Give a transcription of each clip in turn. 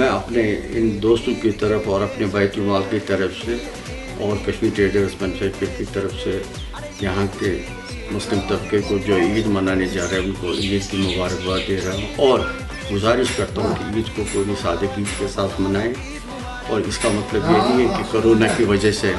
میں اپنے ان دوستوں کی طرف اور اپنے بیت المال کی طرف سے اور کشمیر ٹریڈرز مینوفیکچر کی طرف سے یہاں کے مسلم طبقے کو جو عید منانے جا رہے ہیں ان کو عید کی مبارکباد دے رہا ہوں اور گزارش کرتا ہوں کہ عید کو پوری سادگی کے ساتھ منائیں. اور اس کا مطلب یہ نہیں ہے کہ کرونا کی وجہ سے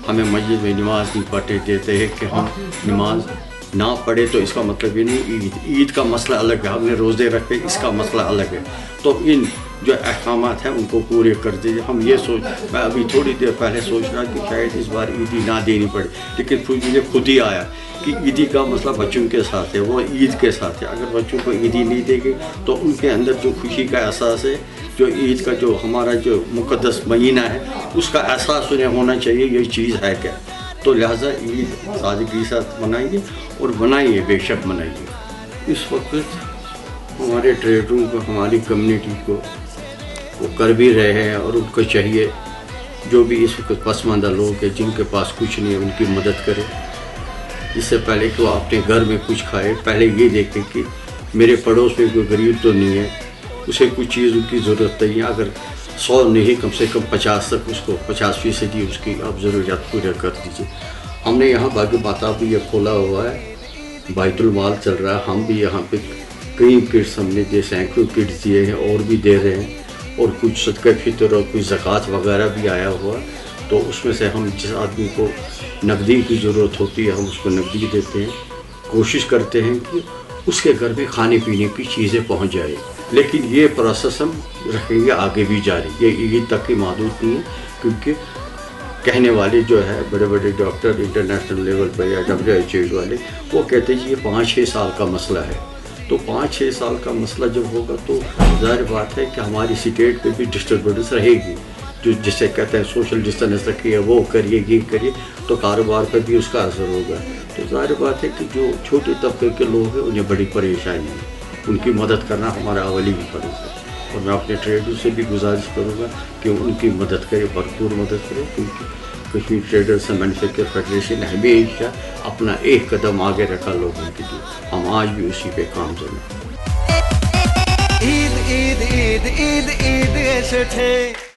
ہمیں مسجد میں نماز نہیں پڑھنے دیتے ہیں کہ ہم نماز نہ پڑھے تو اس کا مطلب یہ نہیں. عید کا مسئلہ الگ ہے, ہم نے روزے رکھے اس کا مسئلہ الگ ہے. تو ان جو احکامات ہیں ان کو پورے کر دیجیے. ہم یہ میں ابھی تھوڑی دیر پہلے سوچ رہا کہ شاید اس بار عیدی نہ دینی پڑے, لیکن پھر مجھے خود ہی آیا کہ عیدی کا مسئلہ بچوں کے ساتھ ہے, وہ عید کے ساتھ ہے. اگر بچوں کو عیدی نہیں دے گی تو ان کے اندر جو خوشی کا احساس ہے, جو عید کا جو ہمارا جو مقدس مہینہ ہے اس کا احساس انہیں ہونا چاہیے یہ چیز ہے کیا. تو لہٰذا عید سادگی کے ساتھ منائیے اور منائیے, بے شک منائیے. اس وقت ہمارے ٹریڈروں کو, ہماری کمیونٹی کو وہ کر بھی رہے ہیں اور ان کو چاہیے جو بھی اس وقت پسماندہ لوگ ہیں جن کے پاس کچھ نہیں ہے ان کی مدد کرے. اس سے پہلے کہ وہ اپنے گھر میں کچھ کھائے, پہلے یہ دیکھیں کہ میرے پڑوس میں کوئی غریب تو نہیں ہے, اسے کچھ چیزوں کی ضرورت نہیں ہے. اگر 100 نہیں کم سے کم 50 تک اس کو 50% اس کی آپ ضروریات پورا کر دیجیے. ہم نے یہاں باغ ماتا بھی یہ کھولا ہوا ہے, بیت المال چل رہا ہے. ہم بھی یہاں پہ کئی کٹس ہم نے سینکڑوں کٹس دیے ہیں اور بھی دے رہے ہیں, اور کچھ صدقہ فطر اور کچھ زکوٰۃ وغیرہ بھی آیا ہوا. تو اس میں سے ہم جس آدمی کو نقدی کی ضرورت ہوتی ہے ہم اس کو نقدی دیتے ہیں. کوشش کرتے ہیں کہ اس کے گھر میں کھانے پینے کی چیزیں پہنچ جائیں, لیکن یہ پروسیس ہم رکھیں گے آگے بھی جاری. یہ عید تک ہی محدود نہیں ہے, کیونکہ کہنے والے جو ہے بڑے بڑے ڈاکٹر انٹرنیشنل لیول پر یا WHO والے وہ کہتے ہیں کہ یہ 5-6 سال کا مسئلہ ہے. تو 5-6 سال کا مسئلہ جب ہوگا تو ظاہر بات ہے کہ ہماری اسٹیٹ پہ بھی ڈسٹربنس رہے گی, جو جسے کہتے ہیں سوشل ڈسٹینس رکھیے, وہ کریے, یہ کریے, تو کاروبار پہ بھی اس کا اثر ہوگا. تو ظاہر بات ہے کہ جو چھوٹے طبقے کے لوگ ہیں انہیں بڑی پریشانی ہے, ان کی مدد کرنا ہمارا اولی فرض ہے. اور میں اپنے ٹریڈر سے بھی گزارش کروں گا کہ ان کی مدد کرے, بھرپور مدد کرے, کیونکہ Kashmir traders and manufacture federation ہمیشہ اپنا ایک قدم آگے رکھا لوگوں کے لیے. ہم آج بھی اسی پہ کام کریں. عید عید عید عید عید